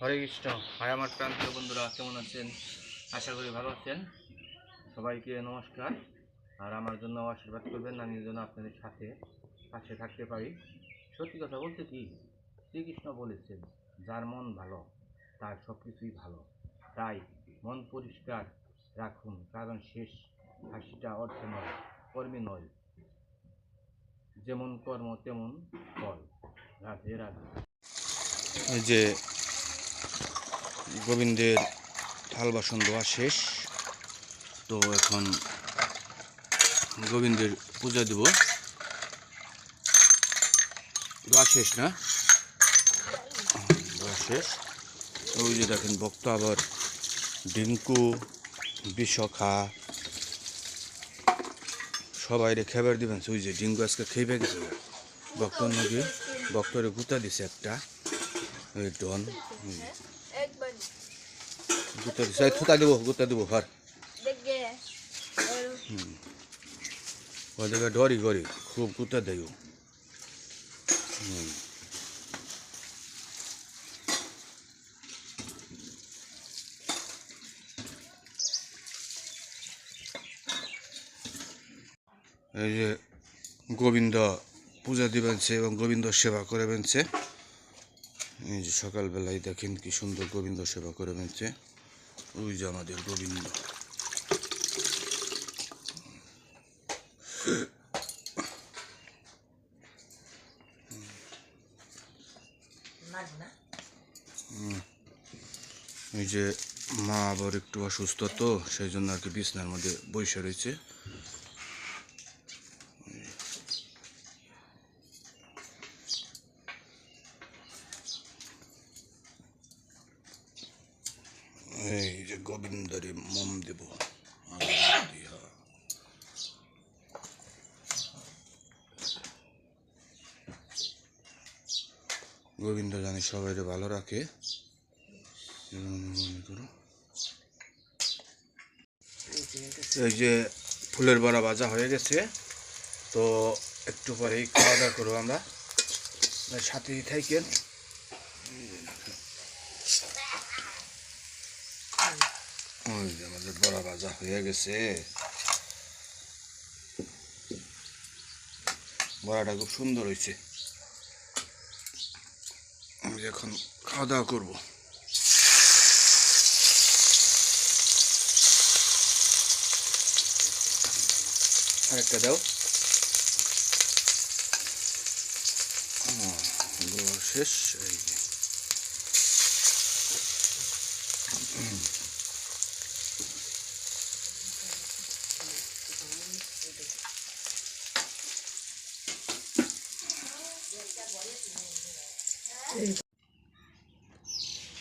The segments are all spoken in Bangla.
হরে কৃষ্ণ। হাই আমার প্রান্তীয় বন্ধুরা, কেমন আছেন? আশা করি ভালো আছেন। সবাইকে নমস্কার। আর আমার জন্য আশীর্বাদ করবেন, আমি যেন আপনাদের সাথে পাশে থাকতে পারি। সত্যি কথা বলতে কি, শ্রীকৃষ্ণ বলেছেন, যার মন ভালো তার সব কিছুই ভালো। তাই মন পরিষ্কার রাখুন, কারণ শেষ হাসিটা অর্থে নয়, কর্মে নয়। যেমন কর্ম তেমন ফল। রাধে রাধে। এই যে গোবিন্দের থাল বাসন ধোয়া শেষ, তো এখন গোবিন্দের পূজা দেব। ধোয়া শেষ না? ধোয়া শেষ। ওই যে দেখেন ভক্ত আবার ডিঙ্কু, বিশখা সবাই খেবার দিবেন। ওই যে ডিঙ্কু আজকে খেয়ে গেছে ভক্ত নাকি, ভক্তরে গুতা দিছে একটা ওই ডন গুতা দিছে, গুতা দেবো হার ওই জায়গায় ডরি গরি খুব গুতা দেয়। এই যে গোবিন্দ পূজা দিবেনছে এবং গোবিন্দ সেবা করে বেনছে। এই যে সকালবেলায় দেখেন কি সুন্দর গোবিন্দ সেবা করে বেনছে। ওই যে আমাদের গোবিন্দ। এই যে মা আবার একটু অসুস্থ, তো সেই জন্য আর কি বিছনার মধ্যে বসে রয়েছে। এই যে গোবিন্দরে মম দেব। গোবিন্দ জানি সবাই ভালো রাখে। এই যে ফুলের বড়া ভাজা হয়ে গেছে, তো একটু পরেই খাওয়া দাওয়া করবো আমরা। সাথেই থাকেন। ওই যে আমাদের বড়া ভাজা হয়ে গেছে। বড়াটা খুব সুন্দর হয়েছে। আমি এখন খাওয়া দাওয়া করবো। আরেকটা দাও। শেষ।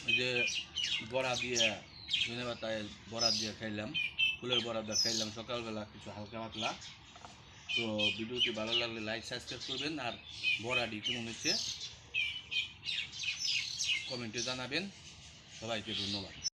এই যে বড়া দিয়ে ধনে পাতায় বড়া দিয়ে খাইলাম, ফুলের বড়া দিয়ে খাইলাম সকালবেলা, কিছু হালকা পাতলা। তো ভিডিওটি ভালো লাগলে লাইক সাবস্ক্রাইব করবেন, আর বড়াটি কেমন হচ্ছে কমেন্টে জানাবেন। সবাইকে ধন্যবাদ।